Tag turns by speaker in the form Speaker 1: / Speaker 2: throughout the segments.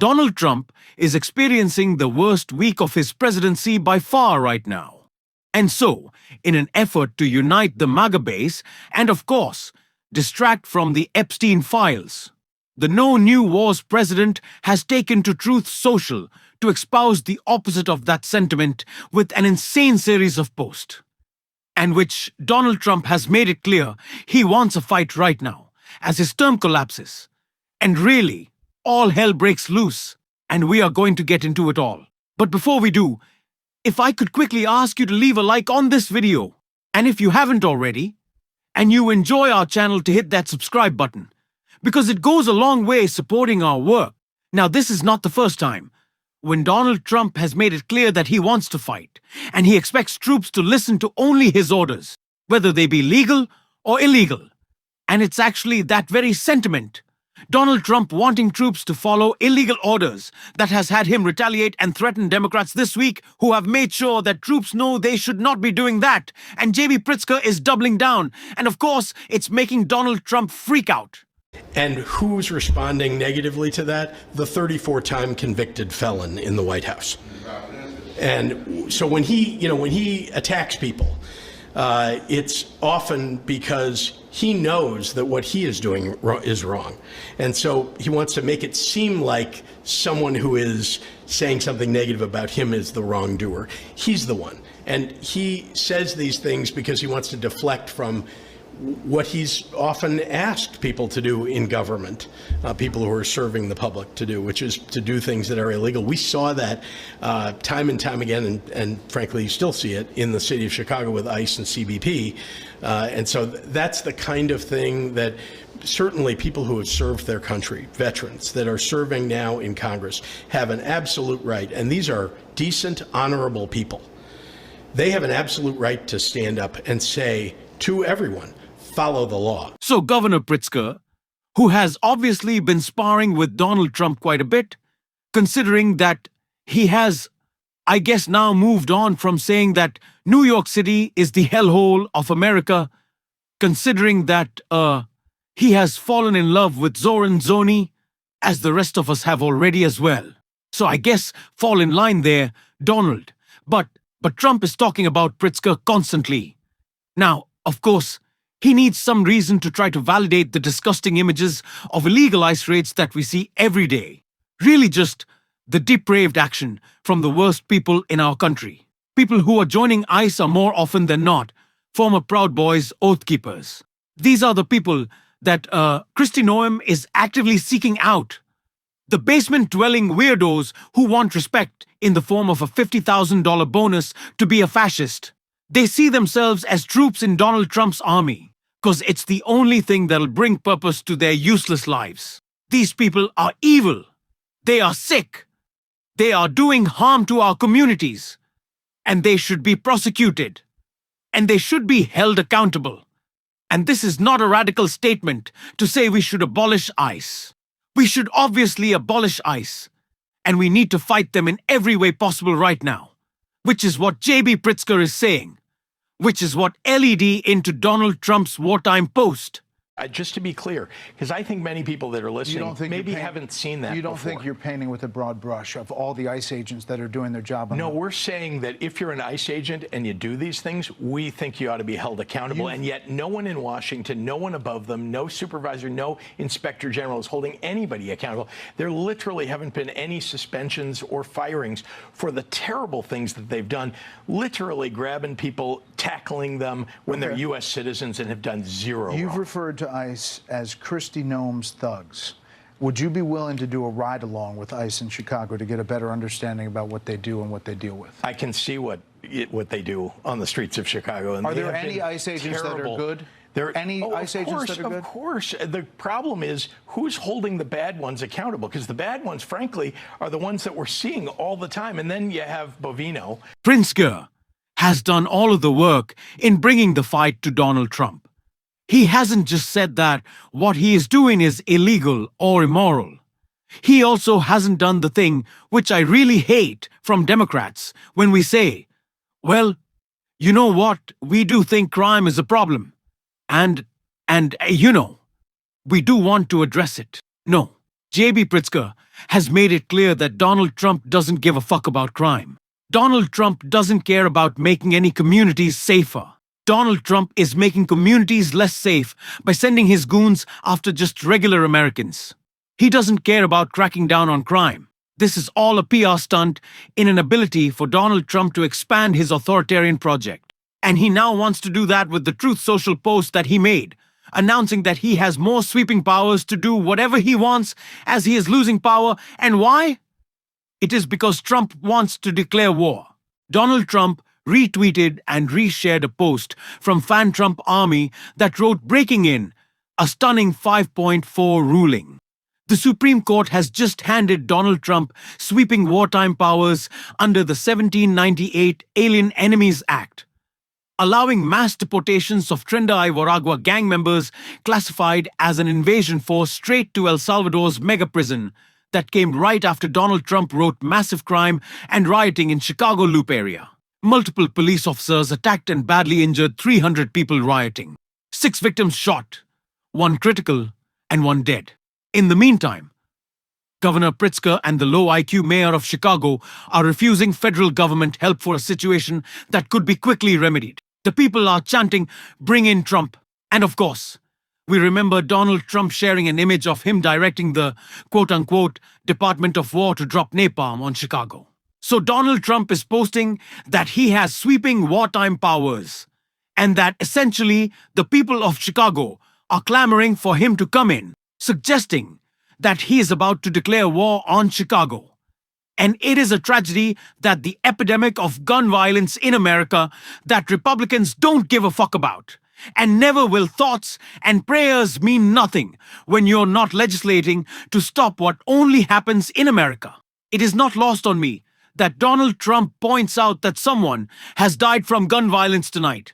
Speaker 1: Donald Trump is experiencing the worst week of his presidency by far right now. And so, in an effort to unite the MAGA base and, of course, distract from the Epstein files, the No New Wars president has taken to Truth Social to espouse the opposite of that sentiment with an insane series of posts, and which Donald Trump has made it clear he wants a fight right now, as his term collapses. And really, all hell breaks loose, and we are going to get into it all. But before we do, if I could quickly ask you to leave a like on this video, and if you haven't already, and you enjoy our channel, to hit that subscribe button, because it goes a long way supporting our work. Now, this is not the first time when Donald Trump has made it clear that he wants to fight, and he expects troops to listen to only his orders, whether they be legal or illegal. And it's actually that very sentiment, Donald Trump wanting troops to follow illegal orders, that has had him retaliate and threaten Democrats this week who have made sure that troops know they should not be doing that. And J.B. Pritzker is doubling down. And of course, it's making Donald Trump freak out.
Speaker 2: And who's responding negatively to that? The 34-time convicted felon in the White House. And so when he attacks people, it's often because he knows that what he is doing is wrong. And so he wants to make it seem like someone who is saying something negative about him is the wrongdoer. He's the one. And he says these things because he wants to deflect from what he's often asked people to do in government, people who are serving the public to do, which is to do things that are illegal. We saw that time and time again, and frankly, you still see it in the city of Chicago with ICE and CBP. And so that's the kind of thing that certainly people who have served their country, veterans that are serving now in Congress, have an absolute right. And these are decent, honorable people. They have an absolute right to stand up and say to everyone, follow the law.
Speaker 1: So Governor Pritzker, who has obviously been sparring with Donald Trump quite a bit, considering that he has, I guess, now moved on from saying that New York City is the hellhole of America, considering that he has fallen in love with Zoran Zoni, as the rest of us have already as well. So I guess fall in line there, Donald. But Trump is talking about Pritzker constantly. Now, of course, he needs some reason to try to validate the disgusting images of illegal ICE raids that we see every day. Really just the depraved action from the worst people in our country. People who are joining ICE are more often than not former Proud Boys oath keepers. These are the people that Kristi Noem is actively seeking out. The basement-dwelling weirdos who want respect in the form of a $50,000 bonus to be a fascist. They see themselves as troops in Donald Trump's army, because it's the only thing that'll bring purpose to their useless lives. These people are evil. They are sick. They are doing harm to our communities. And they should be prosecuted. And they should be held accountable. And this is not a radical statement to say we should abolish ICE. We should obviously abolish ICE. And we need to fight them in every way possible right now, which is what J.B. Pritzker is saying, which is what led into Donald Trump's wartime post.
Speaker 2: Just to be clear, because I think many people that are listening maybe haven't seen that.
Speaker 3: You don't think you're painting with a broad brush of all the ICE agents that are doing their job?
Speaker 2: No, we're saying that if you're an ICE agent and you do these things, we think you ought to be held accountable. And yet no one in Washington, no one above them, no supervisor, no inspector general is holding anybody accountable. There literally haven't been any suspensions or firings for the terrible things that they've done, literally grabbing people, tackling them when they're U.S. citizens and have done zero
Speaker 3: You've
Speaker 2: wrong.
Speaker 3: referred to ICE as Kristi Noem's thugs. Would you be willing to do a ride-along with ICE in Chicago to get a better understanding about what they do and what they deal with?
Speaker 2: I can see what they do on the streets of Chicago. And
Speaker 3: are there any ICE agents that are good? ICE agents that are good?
Speaker 2: Of course. The problem is who's holding the bad ones accountable, because the bad ones, frankly, are the ones that we're seeing all the time. And then you have Bovino.
Speaker 1: Pritzker has done all of the work in bringing the fight to Donald Trump. He hasn't just said that what he is doing is illegal or immoral. He also hasn't done the thing which I really hate from Democrats when we say, well, you know what, we do think crime is a problem. And we do want to address it. No, J.B. Pritzker has made it clear that Donald Trump doesn't give a fuck about crime. Donald Trump doesn't care about making any communities safer. Donald Trump is making communities less safe by sending his goons after just regular Americans. He doesn't care about cracking down on crime. This is all a PR stunt in an ability for Donald Trump to expand his authoritarian project. And he now wants to do that with the Truth Social post that he made, announcing that he has more sweeping powers to do whatever he wants as he is losing power. And why? It is because Trump wants to declare war. Donald Trump retweeted and reshared a post from Fan Trump Army that wrote breaking in a stunning 5.4 ruling. The Supreme Court has just handed Donald Trump sweeping wartime powers under the 1798 Alien Enemies Act, allowing mass deportations of Trinidad Waragua gang members classified as an invasion force straight to El Salvador's mega prison that came right after Donald Trump wrote massive crime and rioting in Chicago Loop area. Multiple police officers attacked and badly injured 300 people rioting. 6 victims shot, 1 critical, and 1 dead. In the meantime, Governor Pritzker and the low-IQ mayor of Chicago are refusing federal government help for a situation that could be quickly remedied. The people are chanting, "Bring in Trump." And of course, we remember Donald Trump sharing an image of him directing the quote-unquote Department of War to drop napalm on Chicago. So Donald Trump is posting that he has sweeping wartime powers and that essentially the people of Chicago are clamoring for him to come in, suggesting that he is about to declare war on Chicago. And it is a tragedy that the epidemic of gun violence in America that Republicans don't give a fuck about. And never will thoughts and prayers mean nothing when you're not legislating to stop what only happens in America. It is not lost on me that Donald Trump points out that someone has died from gun violence tonight.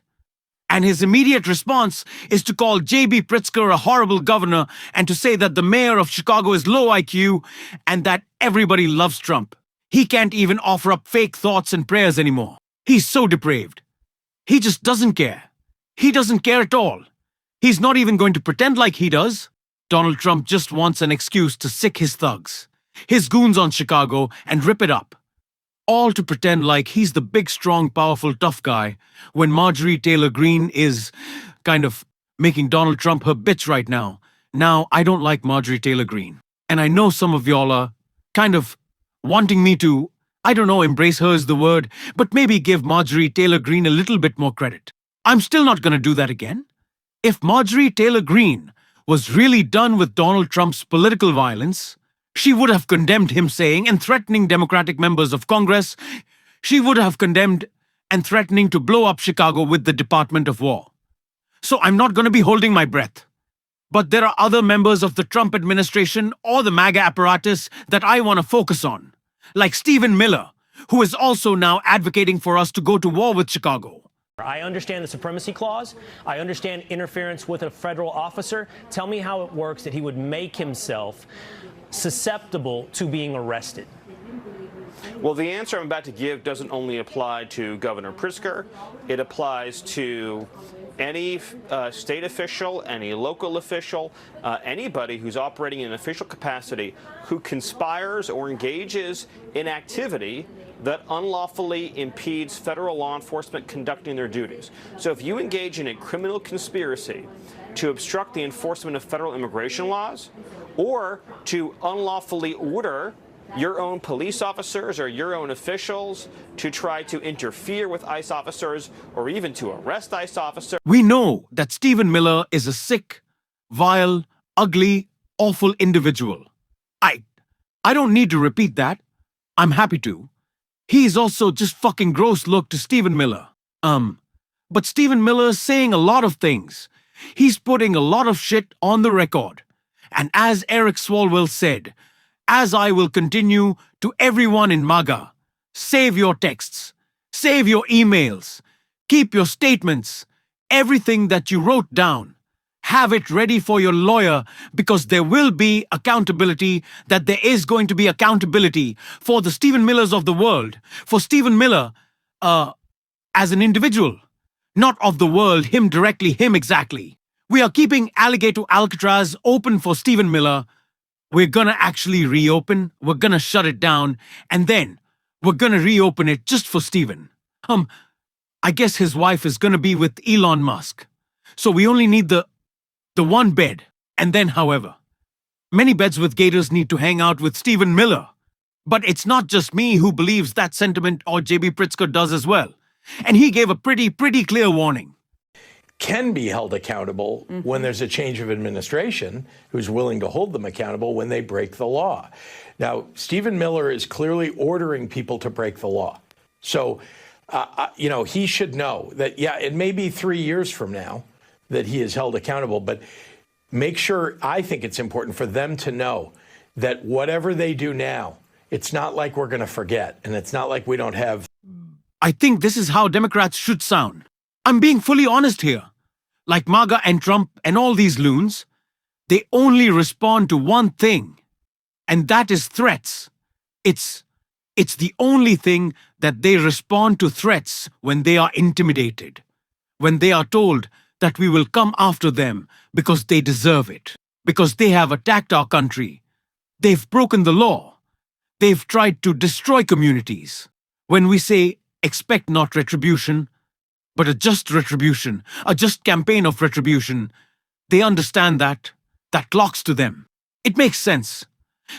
Speaker 1: And his immediate response is to call J.B. Pritzker a horrible governor and to say that the mayor of Chicago is low IQ and that everybody loves Trump. He can't even offer up fake thoughts and prayers anymore. He's so depraved. He just doesn't care. He doesn't care at all. He's not even going to pretend like he does. Donald Trump just wants an excuse to sick his thugs, his goons on Chicago, and rip it up. All to pretend like he's the big, strong, powerful, tough guy when Marjorie Taylor Greene is kind of making Donald Trump her bitch right now. Now, I don't like Marjorie Taylor Greene. And I know some of y'all are kind of wanting me to, I don't know, embrace her is the word, but maybe give Marjorie Taylor Greene a little bit more credit. I'm still not going to do that again. If Marjorie Taylor Greene was really done with Donald Trump's political violence, she would have condemned him saying and threatening Democratic members of Congress. She would have condemned and threatening to blow up Chicago with the Department of War. So I'm not going to be holding my breath. But there are other members of the Trump administration or the MAGA apparatus that I want to focus on, like Stephen Miller, who is also now advocating for us to go to war with Chicago.
Speaker 4: I understand the supremacy clause. I understand interference with a federal officer. Tell me how it works that he would make himself susceptible to being arrested.
Speaker 5: Well, the answer I'm about to give doesn't only apply to Governor Pritzker. It applies to any state official, any local official, anybody who's operating in an official capacity who conspires or engages in activity that unlawfully impedes federal law enforcement conducting their duties. So if you engage in a criminal conspiracy to obstruct the enforcement of federal immigration laws or to unlawfully order your own police officers or your own officials to try to interfere with ICE officers or even to arrest ICE officers.
Speaker 1: We know that Stephen Miller is a sick, vile, ugly, awful individual. I don't need to repeat that. I'm happy to. He is also just fucking gross look to Stephen Miller. But Stephen Miller is saying a lot of things. He's putting a lot of shit on the record. And as Eric Swalwell said, as I will continue to everyone in MAGA, save your texts, save your emails, keep your statements, everything that you wrote down. Have it ready for your lawyer because there will be accountability, that there is going to be accountability for the Stephen Millers of the world, for Stephen Miller as an individual, not of the world, him directly, him exactly. We are keeping Alligator Alcatraz open for Stephen Miller we're gonna actually reopen, we're gonna shut it down, and then we're gonna reopen it just for Stephen. I guess his wife is gonna be with Elon Musk. So we only need the one bed. And then, however, many beds with gators need to hang out with Stephen Miller. But it's not just me who believes that sentiment, or JB Pritzker does as well. And he gave a pretty clear warning.
Speaker 6: Can be held accountable when there's a change of administration who's willing to hold them accountable when they break the law. Now, Stephen Miller is clearly ordering people to break the law. So, he should know that, yeah, it may be 3 years from now that he is held accountable, but make sure, I think it's important for them to know that whatever they do now, it's not like we're going to forget, and it's not like we don't have.
Speaker 1: I think this is how Democrats should sound. I'm being fully honest here. Like MAGA and Trump and all these loons, they only respond to one thing, and that is threats. It's the only thing that they respond to, threats, when they are intimidated, when they are told that we will come after them because they deserve it, because they have attacked our country. They've broken the law. They've tried to destroy communities. When we say expect not retribution, but a just retribution, a just campaign of retribution, they understand that clocks to them. It makes sense.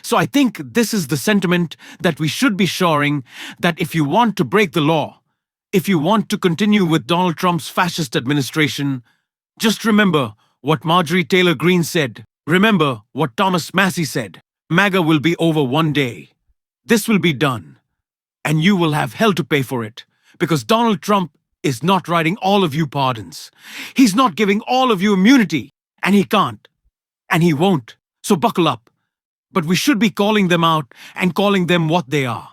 Speaker 1: So I think this is the sentiment that we should be shoring, that if you want to break the law, if you want to continue with Donald Trump's fascist administration, just remember what Marjorie Taylor Greene said. Remember what Thomas Massey said. MAGA will be over one day. This will be done. And you will have hell to pay for it, because Donald Trump is not writing all of you pardons. He's not giving all of you immunity, and he can't, and he won't. So buckle up. But we should be calling them out and calling them what they are,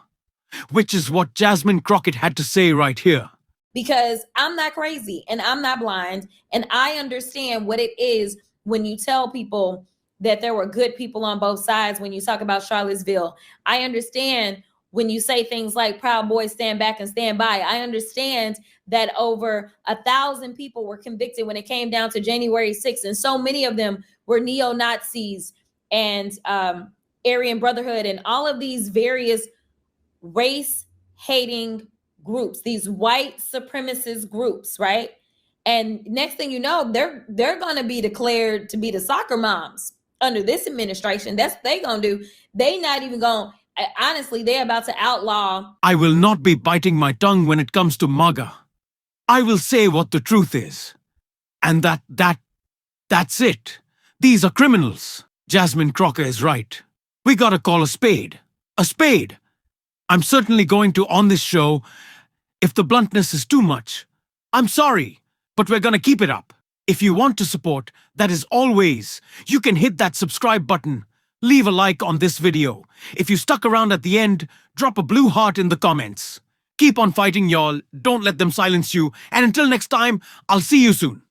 Speaker 1: which is what Jasmine Crockett had to say right here.
Speaker 7: Because I'm not crazy and I'm not blind, and I understand what it is when you tell people that there were good people on both sides. When you talk about Charlottesville, I understand when you say things like Proud Boys stand back and stand by. I understand that over 1,000 people were convicted when it came down to January 6th, and so many of them were neo-Nazis and Aryan Brotherhood and all of these various race-hating groups, these white supremacist groups, right? And next thing you know, they're going to be declared to be the soccer moms under this administration. That's what they going to do. They not even going, honestly, they're about to outlaw.
Speaker 1: I will not be biting my tongue when it comes to MAGA. I will say what the truth is. And that's it. These are criminals. Jasmine Crockett is right. We gotta call a spade. A spade. I'm certainly going to on this show. If the bluntness is too much, I'm sorry, but we're gonna keep it up. If you want to support, that is always, you can hit that subscribe button. Leave a like on this video. If you stuck around at the end, drop a blue heart in the comments. Keep on fighting, y'all. Don't let them silence you. And until next time, I'll see you soon.